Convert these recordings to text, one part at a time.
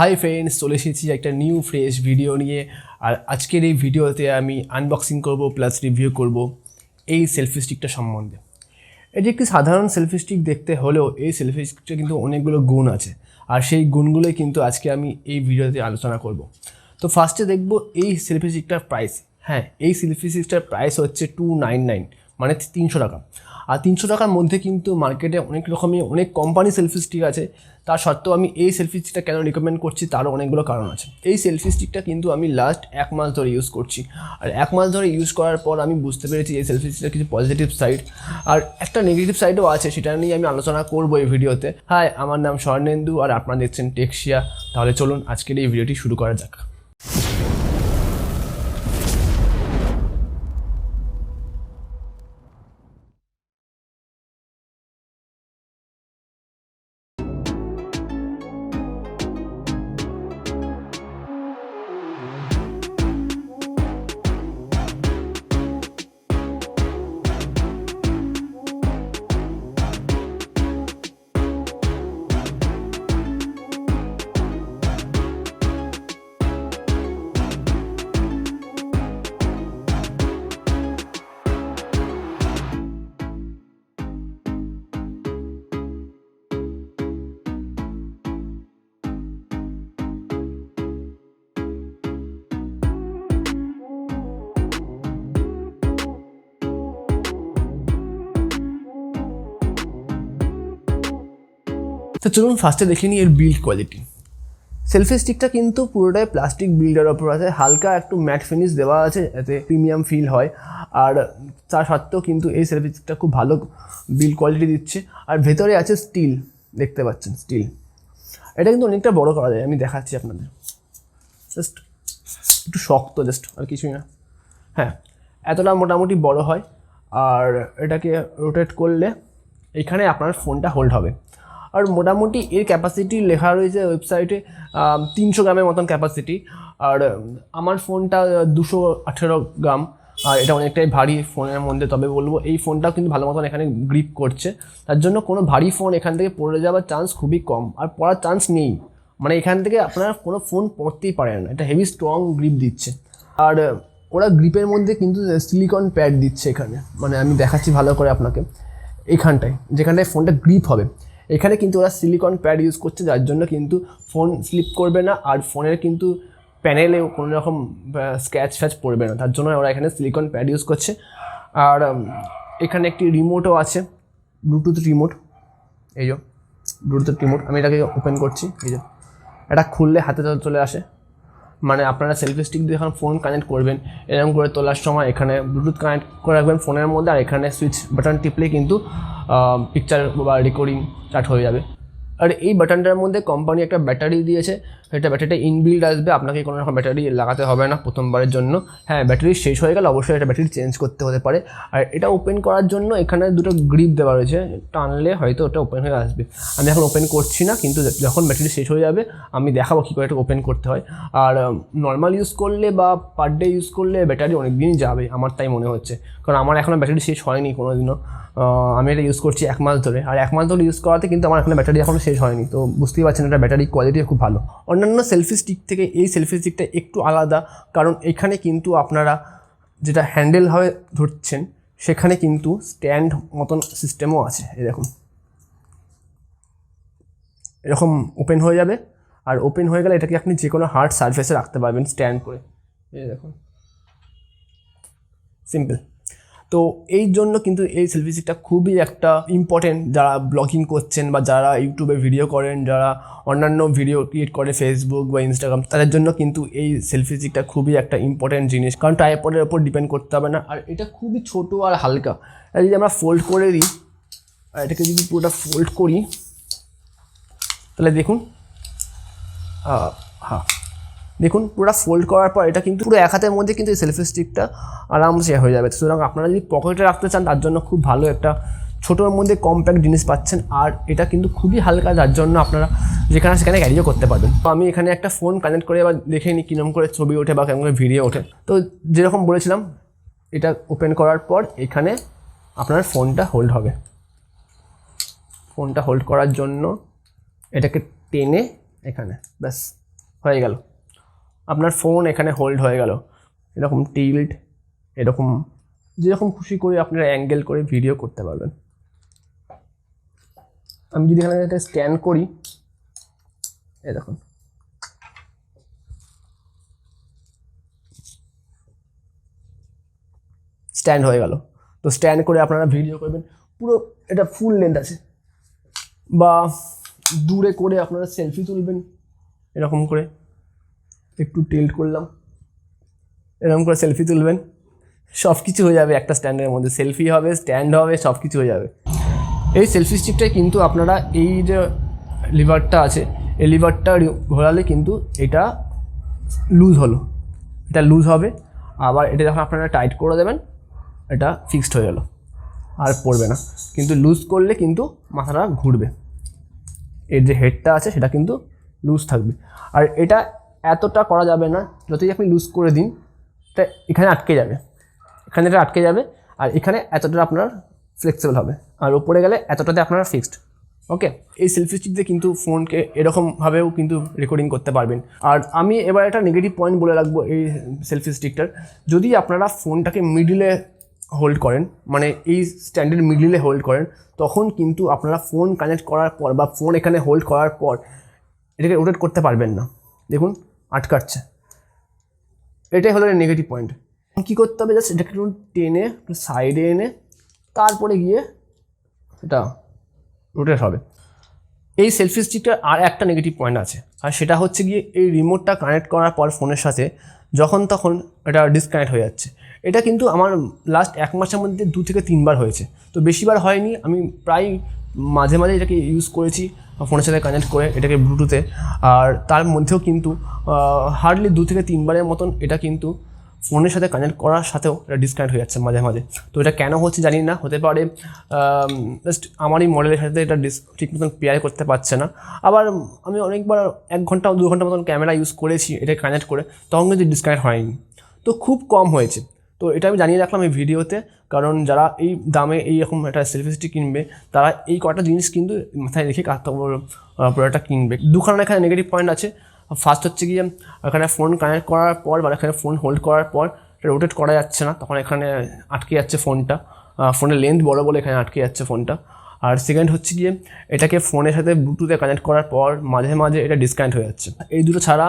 Hi friends, চলে এসেছি একটা নিউ ফ্রেশ ভিডিও নিয়ে। আর আজকের এই ভিডিওতে আমি আনবক্সিং করব প্লাস রিভিউ করব এই সেলফি স্টিকটা সম্বন্ধে। এটি একটি সাধারণ সেলফি স্টিক দেখতে হলেও এই সেলফি স্টিকটা কিন্তু অনেকগুলো গুণ আছে, আর সেই গুণগুলোই কিন্তু আজকে আমি এই ভিডিওতে আলোচনা করব। তো ফার্স্টে দেখব এই সেলফি স্টিকটার প্রাইস। হ্যাঁ, এই সেলফি স্টিকটার প্রাইস হচ্ছে 299, মানে 300 টাকা। আর 300 টাকার মধ্যে কিন্তু মার্কেটে অনেক রকমই অনেক কোম্পানি সেলফি স্টিক আছে। তার সত্ত্বেও আমি এই সেলফি স্টিকটা কেন রিকমেন্ড করছি তারও অনেকগুলো কারণ আছে। এই সেলফি স্টিকটা কিন্তু আমি লাস্ট 1 মাস ধরে ইউজ করছি, আর 1 মাস ধরে ইউজ করার পর আমি বুঝতে পেরেছি এই সেলফি স্টিকটার কিছু পজিটিভ সাইড আর একটা নেগেটিভ সাইডও আছে, সেটা নিয়ে আমি আলোচনা করবো এই ভিডিওতে। হাই, আমার নাম স্বর্ণেন্দু আর আপনারা দেখছেন টেকসিয়া। তাহলে চলুন আজকের এই ভিডিওটি শুরু করা যাক। তো চলুন ফার্স্টে দেখে নিই এর বিল্ড কোয়ালিটি। সেলফি স্টিকটা কিন্তু পুরোটাই প্লাস্টিক বিল্ডের ওপর আছে, হালকা একটু ম্যাট ফিনিশ দেওয়া আছে যাতে প্রিমিয়াম ফিল হয়। আর তার সত্ত্বেও কিন্তু এই সেলফি স্টিকটা খুব ভালো বিল্ড কোয়ালিটি দিচ্ছে। আর ভেতরে আছে স্টিল, দেখতে পাচ্ছেন স্টিল। এটা কিন্তু অনেকটা বড় করা যায়, আমি দেখাচ্ছি আপনাদের। জাস্ট একটু শক্ত, জাস্ট আর কিছুই না। হ্যাঁ, এতটা মোটামুটি বড় হয়। আর এটাকে রোটেট করলে এখানে আপনার ফোনটা হোল্ড হবে। আর মোটামুটি এর ক্যাপাসিটি লেখা রয়েছে ওয়েবসাইটে 300 গ্রামের মতন ক্যাপাসিটি। আর আমার ফোনটা 218 গ্রাম, আর এটা অনেকটাই ভারী ফোনের মধ্যে। তবে বলবো এই ফোনটাও কিন্তু ভালো মতন এখানে গ্রিপ করছে, তার জন্য কোনো ভারী ফোন এখান থেকে পড়ে যাওয়ার চান্স খুবই কম, আর পড়ার চান্স নেই। মানে এখান থেকে আপনারা কোনো ফোন পড়তেই পারেন না, এটা হেভি স্ট্রং গ্রিপ দিচ্ছে। আর ওরা গ্রিপের মধ্যে কিন্তু সিলিকন প্যাড দিচ্ছে এখানে, মানে আমি দেখাচ্ছি ভালো করে আপনাকে। এইখানটায় যেখানটায় ফোনটা গ্রিপ হবে এখানে কিন্তু ওরা সিলিকন প্যাড ইউজ করছে, যার জন্য কিন্তু ফোন স্লিপ করবে না, আর ফোনের কিন্তু প্যানেলেও কোনো রকম স্ক্র্যাচ ফ্যাচ পড়বে না, তার জন্য ওরা এখানে সিলিকন প্যাড ইউজ করছে। আর এখানে একটি রিমোটও আছে, ব্লুটুথ রিমোট। এই যে ব্লুটুথ রিমোট, আমি এটাকে ওপেন করছি। এই যে এটা খুললে হাতে চলে আসে, মানে আপনারা সেলফি স্টিক দিয়ে যখন ফোন কানেক্ট করবেন এরকম করে তোলার সময় এখানে ব্লুটুথ কানেক্ট করে রাখবেন ফোনের মধ্যে, আর এখানে সুইচ বাটন টিপলে কিন্তু পিকচার বা রেকর্ডিং স্টার্ট হয়ে যাবে। আর এই বাটনটার মধ্যে কোম্পানি একটা ব্যাটারি দিয়েছে, সেটা ব্যাটারিটা ইনবিল্ড আসবে, আপনাকে কোনো রকম ব্যাটারি লাগাতে হবে না প্রথমবারের জন্য। হ্যাঁ, ব্যাটারি শেষ হয়ে গেলে অবশ্যই এটা ব্যাটারি চেঞ্জ করতে হতে পারে। আর এটা ওপেন করার জন্য এখানে দুটো গ্রিপ দেওয়া রয়েছে, টানলে হয়তো ওটা ওপেন হয়ে আসবে। আমি এখন ওপেন করছি না, কিন্তু যখন ব্যাটারি শেষ হয়ে যাবে আমি দেখাবো কী করে এটা ওপেন করতে হয়। আর নর্মাল ইউজ করলে বা পার ডে ইউজ করলে ব্যাটারি অনেক দিনই যাবে, আমার তাই মনে হচ্ছে, কারণ আমার এখনও ব্যাটারি শেষ হয়নি কোনো দিনও। আমি এটা ইউজ করছি 1 মাস ধরে, আর 1 মাস ধরে ইউজ করাতে কিন্তু আমার এখনো ব্যাটারি এখনও শেষ হয়নি। তো বুঝতেই পারছেন এটা ব্যাটারি কোয়ালিটি খুব ভালো। অন্যান্য সেলফি স্টিক থেকে এই সেলফি স্টিকটা একটু আলাদা, কারণ এখানে কিন্তু আপনারা যেটা হ্যান্ডেল হয়ে ধরছেন সেখানে কিন্তু স্ট্যান্ড মতন সিস্টেমও আছে। এই দেখুন, এরকম ওপেন হয়ে যাবে, আর ওপেন হয়ে গেলে এটাকে আপনি যে কোনো হার্ড সারফেসে রাখতে পারবেন স্ট্যান্ড করে। এই দেখুন, সিম্পল। তো এই জন্য কিন্তু এই সেলফি স্টিকটা খুবই একটা ইম্পর্টেন্ট, যারা ব্লগিং করছেন বা যারা ইউটিউবে ভিডিও করেন, যারা অন্যান্য ভিডিও ক্রিয়েট করে ফেসবুক বা ইনস্টাগ্রাম, তাদের জন্য কিন্তু এই সেলফি স্টিকটা খুবই একটা ইম্পর্টেন্ট জিনিস, কারণ ট্রাইপডের ওপর ডিপেন্ড করতে হবে না। আর এটা খুবই ছোটো আর হালকা। আর যদি আমরা ফোল্ড করে দিই, আর এটাকে যদি পুরোটা ফোল্ড করি তাহলে দেখুন, হ্যাঁ দেখুন, পুরো ফোল্ড করার পর এটা কিন্তু পুরো এক হাতের মধ্যে কিন্তু এই সেলফি স্টিকটা আরামসে হয়ে যাবে। সুতরাং আপনারা যদি পকেটে রাখতে চান তার জন্য খুব ভালো একটা ছোটোর মধ্যে কম্প্যাক্ট জিনিস পাচ্ছেন। আর এটা কিন্তু খুবই হালকা, যার জন্য আপনারা যেখানে সেখানে ক্যারিও করতে পারবেন। তো আমি এখানে একটা ফোন কানেক্ট করে এবার দেখে নিই কীরকম করে ছবি ওঠে বা কেমন করে ভিডিও ওঠে। তো যেরকম বলেছিলাম, এটা ওপেন করার পর এখানে আপনার ফোনটা হোল্ড হবে। ফোনটা হোল্ড করার জন্য এটাকে টেনে এখানে ব্যাস হয়ে গেল, আপনার ফোন এখানে হোল্ড হয়ে গেল। এরকম টিল্ট, এরকম যেরকম খুশি করে আপনারা অ্যাঙ্গেল করে ভিডিও করতে পারবেন। আমি যদি এখানে একটা স্ট্যান্ড করি, এই দেখুন স্ট্যান্ড হয়ে গেল। তো স্ট্যান্ড করে আপনারা ভিডিও করবেন, পুরো এটা ফুল লেন্থ আছে। বা দূরে করে আপনারা সেলফি তুলবেন, এরকম করে একটু টিল্ট করলাম, এরকম করে সেলফি তুলবেন, সব কিছু হয়ে যাবে একটা স্ট্যান্ডের মধ্যে। সেলফি হবে, স্ট্যান্ড হবে, সব কিছু হয়ে যাবে। এই সেলফি স্টিকটাই কিন্তু আপনারা এই যে লিভারটা আছে, এই লিভারটা ঘোরালে কিন্তু এটা লুজ হলো, এটা লুজ হবে। আবার এটা যখন আপনারা টাইট করে দেবেন, এটা ফিক্সড হয়ে গেল, আর পড়বে না। কিন্তু লুজ করলে কিন্তু মাথাটা ঘুরবে, এর যে হেডটা আছে সেটা কিন্তু লুজ থাকবে। আর এটা এতটা করা যাবে না, যতই আপনি লুজ করে দিন তা এখানে আটকে যাবে, এখানে এটা আটকে যাবে। আর এখানে এতটা আপনার ফ্লেক্সিবল হবে, আর উপরে গেলে এতটাতে আপনারা ফিক্সড। ওকে, এই সেলফি স্টিক দিয়ে কিন্তু ফোনকে এরকমভাবেও কিন্তু রেকর্ডিং করতে পারবেন। আর আমি এবার একটা নেগেটিভ পয়েন্ট বলে রাখবো এই সেলফি স্টিকটার। যদি আপনারা ফোনটাকে মিডিলে হোল্ড করেন, মানে এই স্ট্যান্ডের মিডিলে হোল্ড করেন, তখন কিন্তু আপনারা ফোন কানেক্ট করার পর বা ফোন এখানে হোল্ড করার পর এটাকে রোটেট করতে পারবেন না। দেখুন আটকাচ্ছে, এটাই হলো নেগেটিভ পয়েন্ট। কী করতে হবে, জাস্ট এটাকে একটু টেনে একটু সাইডে এনে তারপরে গিয়ে এটা রোটেট হবে। এই সেলফি স্টিকটার আর একটা নেগেটিভ পয়েন্ট আছে, আর সেটা হচ্ছে গিয়ে এই রিমোটটা কানেক্ট করার পর ফোনের সাথে যখন তখন এটা ডিসকানেক্ট হয়ে যাচ্ছে। এটা কিন্তু আমার লাস্ট 1 মাসের মধ্যে 2 থেকে 3 বার হয়েছে, তো বেশিবার হয়নি। আমি প্রায় মাঝে মাঝে এটাকে ইউজ করেছি ফোনের সাথে কানেক্ট করে এটাকে ব্লুটুথে, আর তার মধ্যেও কিন্তু হার্ডলি 2 থেকে 3 বারের মতন এটা কিন্তু ফোনের সাথে কানেক্ট করার সাথেও এটা ডিসকানেক্ট হয়ে যাচ্ছে মাঝে মাঝে। তো এটা কেন হচ্ছে জানি না, হতে পারে জাস্ট আমারই মডেলের সাথে এটা ঠিক মতন পেয়ার করতে পারছে না। আবার আমি অনেকবার 1 ঘন্টা 2 ঘন্টা মতন ক্যামেরা ইউজ করেছি এটা কানেক্ট করে, তখন কিন্তু ডিসকানেক্ট হয়নি, তো খুব কম হয়েছে। তো এটা আমি জানিয়ে রাখলাম এই ভিডিওতে, কারণ যারা এই দামে এইরকম একটা সেলফি স্টিক কিনবে তারা এই কটা জিনিস কিন্তু মাথায় রেখে প্রোডাক্টটা কিনবে। দুখানা এখানে নেগেটিভ পয়েন্ট আছে। ফার্স্ট হচ্ছে গিয়ে এখানে ফোন কানেক্ট করার পর বা এখানে ফোন হোল্ড করার পর রোটেট করা যাচ্ছে না, তখন এখানে আটকে যাচ্ছে ফোনটা, ফোনের লেন্থ বড় বলে এখানে আটকে যাচ্ছে ফোনটা। আর সেকেন্ড হচ্ছে গিয়ে এটাকে ফোনের সাথে ব্লুটুথে কানেক্ট করার পর মাঝে মাঝে এটা ডিসকানেক্ট হয়ে যাচ্ছে। এই দুটো ছাড়া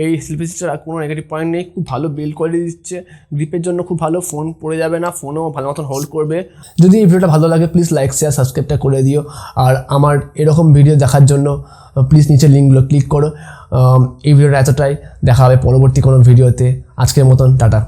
এই সেলফি স্টিকটার আর কোনো নেগেটিভ পয়েন্ট নেই। খুব ভালো বিল্ড কোয়ালিটি দিচ্ছে, গ্রিপের জন্য খুব ভালো, ফোন পড়ে যাবে না, ফোনও ভালো মতন হোল্ড করবে। যদি এই ভিডিওটা ভালো লাগে প্লিজ লাইক শেয়ার সাবস্ক্রাইবটা করে দিও। আর আমার এরকম ভিডিও দেখার জন্য প্লিজ নিচে লিঙ্কগুলো ক্লিক করো। এই ভিডিওটা এতটাই, দেখা হবে পরবর্তী কোনো ভিডিওতে। আজকের মতন টাটা।